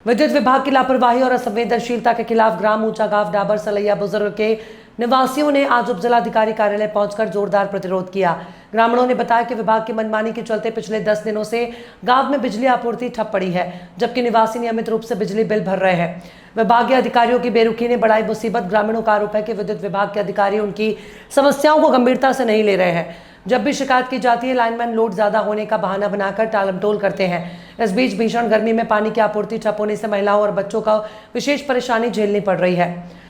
विद्युत विभाग की लापरवाही और असंवेदनशीलता के खिलाफ ग्राम ऊंचा गांव डाबर सलैया बुजुर्ग के निवासियों ने आज उपजिलाधिकारी कार्यालय पहुंचकर जोरदार प्रतिरोध किया। ग्रामीणों ने बताया कि विभाग की मनमानी के चलते पिछले 10 दिनों से गांव में बिजली आपूर्ति ठप पड़ी है, जबकि निवासी नियमित रूप से बिजली बिल भर रहे हैं। विभागीय अधिकारियों की बेरुखी ने बढ़ाई मुसीबत। ग्रामीणों का आरोप है कि विद्युत विभाग के अधिकारी उनकी समस्याओं को गंभीरता से नहीं ले रहे हैं। जब भी शिकायत की जाती है, लाइनमैन लोड ज्यादा होने का बहाना बनाकर टालमटोल करते हैं। इस बीच भीषण गर्मी में पानी की आपूर्ति ठप होने से महिलाओं और बच्चों का विशेष परेशानी झेलनी पड़ रही है।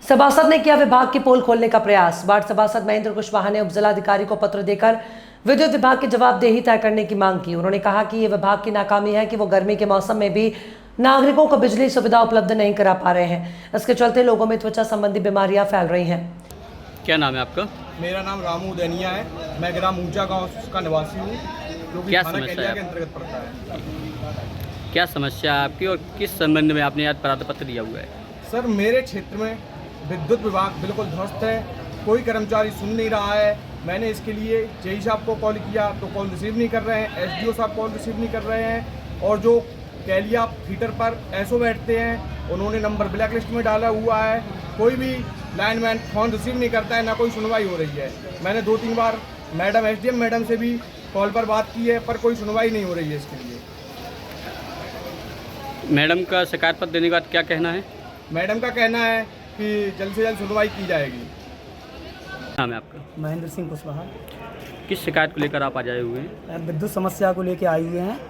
सभासद ने किया विभाग की पोल खोलने का प्रयास। वार्ड सभासद महेंद्र कुशवाहा ने उपजिलाधिकारी को पत्र देकर विद्युत विभाग की जवाबदेही तय करने की मांग की। उन्होंने कहा कि ये विभाग की नाकामी है कि वो गर्मी के मौसम में भी नागरिकों को बिजली सुविधा उपलब्ध नहीं करा पा रहे हैं। इसके चलते लोगों में त्वचा संबंधी बीमारियां फैल रही हैं। क्या नाम है आपका? मेरा नाम रामू दैनिया है। मैं ग्राम ऊंचा गांव का निवासी हूँ, जो कि थाना केलिया के अंतर्गत पड़ता है। क्या समस्या है आपकी और किस संबंध में आपने आज प्रार्थना पत्र दिया हुआ है? सर, मेरे क्षेत्र में विद्युत विभाग बिल्कुल ध्वस्त है, कोई कर्मचारी सुन नहीं रहा है। मैंने इसके लिए जेई साहब को कॉल किया तो कॉल रिसीव नहीं कर रहे हैं, एसडीओ साहब कॉल रिसीव नहीं कर रहे हैं, और जो केलिया फीटर पर एसओ बैठते हैं उन्होंने नंबर ब्लैक लिस्ट में डाला हुआ है। कोई भी लाइनमैन फ़ोन रिसीव नहीं करता है, ना कोई सुनवाई हो रही है। मैंने 2-3 बार मैडम एसडीएम मैडम से भी कॉल पर बात की है, पर कोई सुनवाई नहीं हो रही है इसके लिए। मैडम का शिकायत पत्र देने के बाद क्या कहना है? मैडम का कहना है कि जल्द से जल्द सुनवाई की जाएगी। नाम है आपका? महेंद्र सिंह कुशवाहा। किस शिकायत को लेकर आप आज आए हुए हैं? विद्युत समस्या को लेकर आए हुए हैं।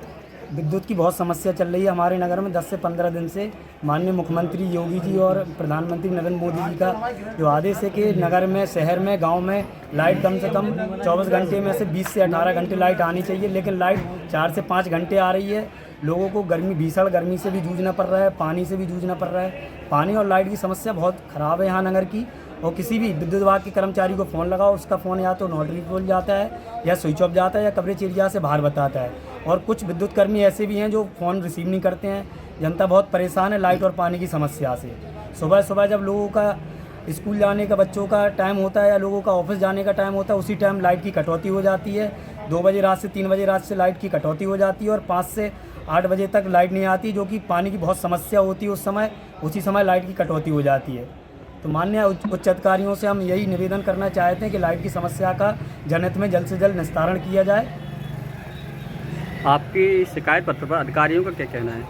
विद्युत की बहुत समस्या चल रही है हमारे नगर में 10 से 15 दिन से। माननीय मुख्यमंत्री योगी जी और प्रधानमंत्री नरेंद्र मोदी जी का जो आदेश है कि नगर में, शहर में, गांव में लाइट कम से कम 24 घंटे में से 20 से 18 घंटे लाइट आनी चाहिए, लेकिन लाइट 4 से 5 घंटे आ रही है। लोगों को भीषण गर्मी से भी जूझना पड़ रहा है, पानी से भी जूझना पड़ रहा है। पानी और लाइट की समस्या बहुत ख़राब है यहाँ नगर की। और किसी भी विद्युत विभाग के कर्मचारी को फ़ोन लगाओ, उसका फ़ोन या तो नॉट रीचेबल जाता है या स्विच ऑफ जाता है या कवरेज एरिया से बाहर बताता है। और कुछ विद्युत कर्मी ऐसे भी हैं जो फ़ोन रिसीव नहीं करते हैं। जनता बहुत परेशान है लाइट और पानी की समस्या से। सुबह सुबह जब लोगों का स्कूल जाने का, बच्चों का टाइम होता है या लोगों का ऑफिस जाने का टाइम होता है, उसी टाइम लाइट की कटौती हो जाती है। 2 बजे रात से 3 बजे रात से लाइट की कटौती हो जाती है और 5 से 8 बजे तक लाइट नहीं आती, जो कि पानी की बहुत समस्या होती है। उसी समय लाइट की कटौती हो जाती है। तो माननीय उच्च अधिकारियों से हम यही निवेदन करना चाहते हैं कि लाइट की समस्या का जनहित में जल्द से जल्द निस्तारण किया जाए। आपकी शिकायत पत्र पर अधिकारियों का क्या कहना है?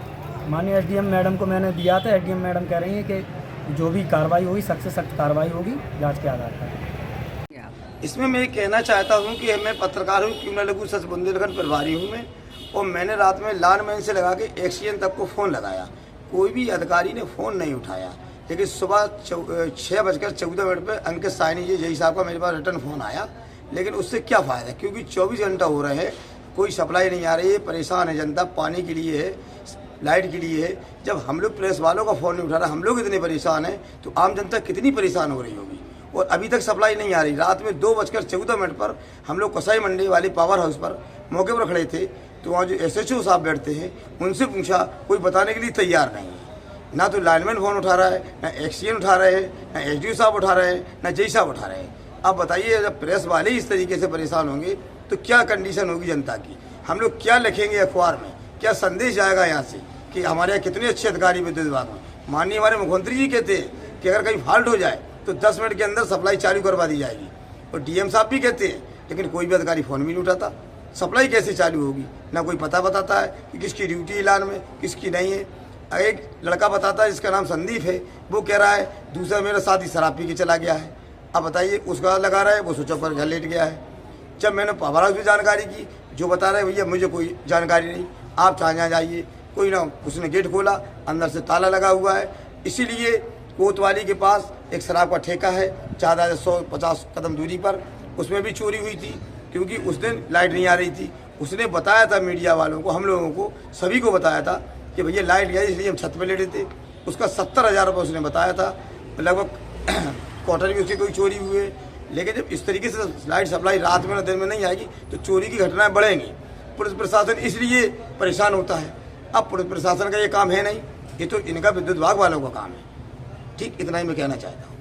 माननीय एसडीएम मैडम को मैंने दिया था। एसडीएम मैडम कह रही हैं कि जो भी कार्रवाई होगी सख्त से सख्त कार्रवाई होगी जांच के आधार पर। इसमें मैं कहना चाहता हूं कि मैं पत्रकार हूं, क्यों न लगूं सच बुंदेलखंड प्रभारी हूं मैं। और मैंने रात में लाइनमैन से लगा के एक्सीएन तक को फ़ोन लगाया, कोई भी अधिकारी ने फ़ोन नहीं उठाया। लेकिन सुबह 6:14 पर अंकित साइनी जी जेई साहब का मेरे पास रिटर्न फ़ोन आया, लेकिन उससे क्या फ़ायदा, क्योंकि 24 घंटा हो रहे हैं, कोई सप्लाई नहीं आ रही है। परेशान है जनता, पानी के लिए है, लाइट के लिए है। जब हम लोग प्रेस वालों का फ़ोन नहीं उठा रहा, हम लोग इतने परेशान हैं, तो आम जनता कितनी परेशान हो रही होगी। और अभी तक सप्लाई नहीं आ रही। रात में 2:14 पर हम लोग कसाई मंडी वाले पावर हाउस पर मौके पर खड़े थे, तो वहाँ जो एसएचओ साहब बैठते हैं उनसे पूछा, कोई बताने के लिए तैयार नहीं है। ना तो लाइनमैन फ़ोन उठा रहा है, ना एक्सीएन उठा रहे हैं, ना एसडीओ साहब उठा रहे हैं, ना जेई साहब उठा रहे हैं। अब बताइए, जब प्रेस वाले इस तरीके से परेशान होंगे तो क्या कंडीशन होगी जनता की। हम लोग क्या लिखेंगे अखबार में, क्या संदेश जाएगा यहाँ से कि हमारे यहाँ कितने अच्छे अधिकारी विद्युत विभाग में। माननीय हमारे मुख्यमंत्री जी कहते हैं कि अगर कहीं फॉल्ट हो जाए तो 10 मिनट के अंदर सप्लाई चालू करवा दी जाएगी। और डीएम साहब भी कहते हैं, लेकिन कोई भी अधिकारी फ़ोन भी नहीं उठाता। सप्लाई कैसे चालू होगी, ना कोई पता बताता है कि किसकी ड्यूटी ऐलान में, किसकी नहीं है। एक लड़का बताता है जिसका नाम संदीप है, वो कह रहा है दूसरा मेरा साथी शराब पी के चला गया है। अब बताइए, उसका लगा रहा है, वो स्विच ऑफ पर घर लेट गया है। जब मैंने पावर हाउस में जानकारी की, जो बता रहे भैया मुझे कोई जानकारी नहीं, आप जहाँ जाइए, कोई ना। उसने गेट खोला, अंदर से ताला लगा हुआ है। इसीलिए कोतवाली के पास एक शराब का ठेका है, ज़्यादा 150 कदम दूरी पर, उसमें भी चोरी हुई थी, क्योंकि उस दिन लाइट नहीं आ रही थी। उसने बताया था मीडिया वालों को, हम लोगों को, सभी को बताया था कि भैया लाइट गई, इसलिए हम छत पर लेटे थे। उसका 70,000 रुपये उसने बताया था। लगभग क्वार्टर भी उसकी कोई चोरी हुई है। लेकिन जब इस तरीके से लाइट सप्लाई रात में न दिन में नहीं आएगी तो चोरी की घटनाएं बढ़ेंगी। पुलिस प्रशासन इसलिए परेशान होता है। अब पुलिस प्रशासन का ये काम है नहीं, ये तो इनका विद्युत विभाग वालों का काम है। ठीक, इतना ही मैं कहना चाहता हूँ।